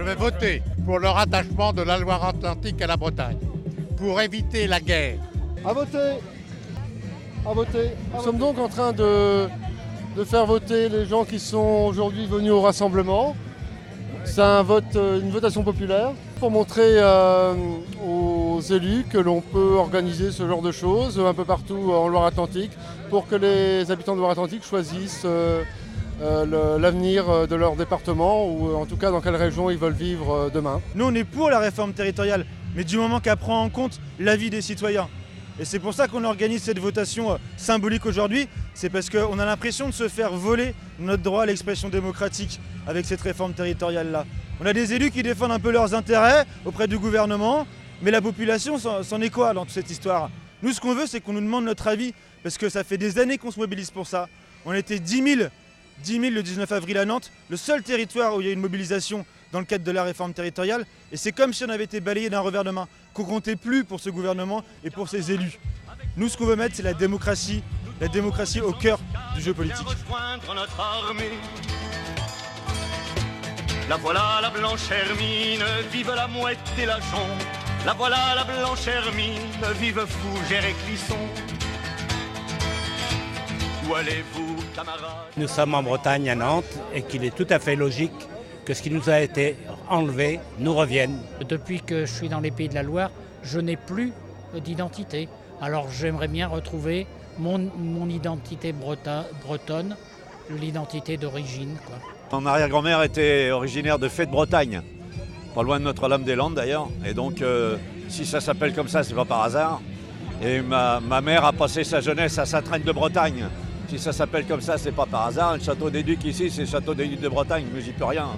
vais voter pour le rattachement de la Loire-Atlantique à la Bretagne, pour éviter la guerre. À voter. À voter. Nous sommes donc en train de faire voter les gens qui sont aujourd'hui venus au rassemblement. C'est une votation populaire pour montrer aux élus que l'on peut organiser ce genre de choses un peu partout en Loire-Atlantique pour que les habitants de Loire-Atlantique choisissent l'avenir de leur département ou en tout cas dans quelle région ils veulent vivre demain. Nous on est pour la réforme territoriale, mais du moment qu'elle prend en compte l'avis des citoyens. Et c'est pour ça qu'on organise cette votation symbolique aujourd'hui, c'est parce qu'on a l'impression de se faire voler notre droit à l'expression démocratique avec cette réforme territoriale-là. On a des élus qui défendent un peu leurs intérêts auprès du gouvernement, mais la population s'en est quoi dans toute cette histoire? Nous ce qu'on veut c'est qu'on nous demande notre avis, parce que ça fait des années qu'on se mobilise pour ça. On était 10 000 le 19 avril à Nantes, le seul territoire où il y a une mobilisation dans le cadre de la réforme territoriale, et c'est comme si on avait été balayé d'un revers de main, qu'on comptait plus pour ce gouvernement et pour ses élus. Nous, ce qu'on veut mettre, c'est la démocratie au cœur du jeu politique. La voilà la blanche hermine, vive la mouette et la jonc. La voilà la blanche hermine, vive Fougère et Clisson. Où allez-vous, camarades? Nous sommes en Bretagne, à Nantes, et qu'il est tout à fait logique que ce qui nous a été enlevé nous revienne. Depuis que je suis dans les Pays de la Loire, je n'ai plus d'identité. Alors j'aimerais bien retrouver mon identité bretonne, l'identité d'origine, quoi. Mon arrière-grand-mère était originaire de Fay-de-Bretagne, pas loin de Notre-Dame-des-Landes d'ailleurs. Et donc si ça s'appelle comme ça, c'est pas par hasard. Et ma mère a passé sa jeunesse à Sainte-Reine de Bretagne. Si ça s'appelle comme ça, c'est pas par hasard. Le château des Ducs ici, c'est le château des Ducs de Bretagne, mais j'y peux rien.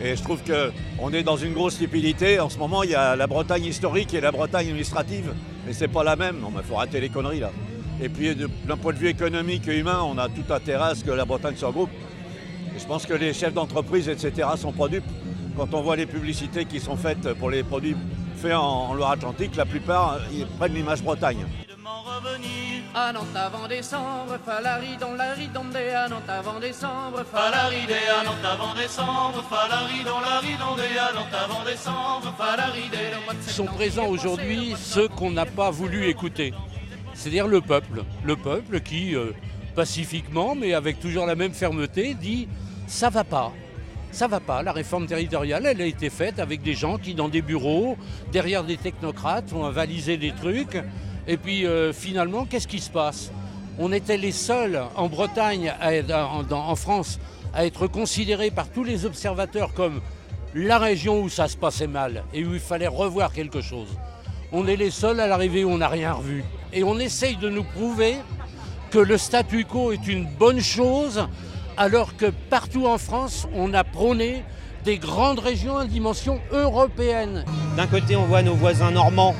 Et je trouve qu'on est dans une grosse stupidité. En ce moment, il y a la Bretagne historique et la Bretagne administrative, mais c'est pas la même. Non, mais il faut arrêter les conneries là. Et puis d'un point de vue économique et humain, on a tout intérêt à ce que la Bretagne se regroupe. Et je pense que les chefs d'entreprise, etc., sont pas dupes. Quand on voit les publicités qui sont faites pour les produits faits en Loire-Atlantique, la plupart ils prennent l'image Bretagne. À Nantes avant décembre, falari dans la ridondée, à Nantes avant décembre, falaridé, à Nantes avant décembre, falari dans la ridondée, à Nantes avant décembre, falaridé. Sont présents aujourd'hui ceux qu'on n'a pas voulu écouter, c'est-à-dire le peuple qui, pacifiquement, mais avec toujours la même fermeté, dit ça va pas, la réforme territoriale, elle a été faite avec des gens qui, dans des bureaux, derrière des technocrates, ont avalisé des trucs. Et puis finalement, qu'est-ce qui se passe? On était les seuls en Bretagne, en France, à être considérés par tous les observateurs comme la région où ça se passait mal et où il fallait revoir quelque chose. On est les seuls à l'arrivée où on n'a rien revu. Et on essaye de nous prouver que le statu quo est une bonne chose, alors que partout en France, on a prôné des grandes régions à dimension européenne. D'un côté, on voit nos voisins normands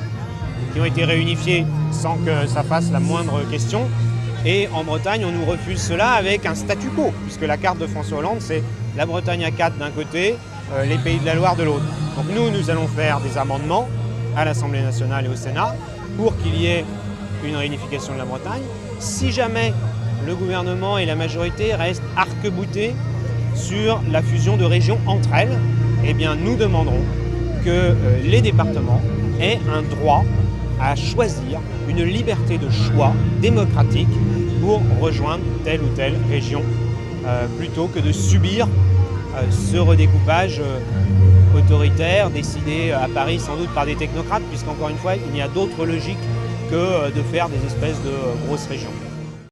qui ont été réunifiés sans que ça fasse la moindre question. Et en Bretagne, on nous refuse cela avec un statu quo, puisque la carte de François Hollande, c'est la Bretagne à 4 d'un côté, les Pays de la Loire de l'autre. Donc nous allons faire des amendements à l'Assemblée nationale et au Sénat pour qu'il y ait une réunification de la Bretagne. Si jamais le gouvernement et la majorité restent arc-boutés sur la fusion de régions entre elles, eh bien nous demanderons que les départements aient un droit à choisir, une liberté de choix démocratique pour rejoindre telle ou telle région, plutôt que de subir ce redécoupage autoritaire décidé à Paris sans doute par des technocrates, puisqu'encore une fois, il y a d'autres logiques que de faire des espèces de grosses régions.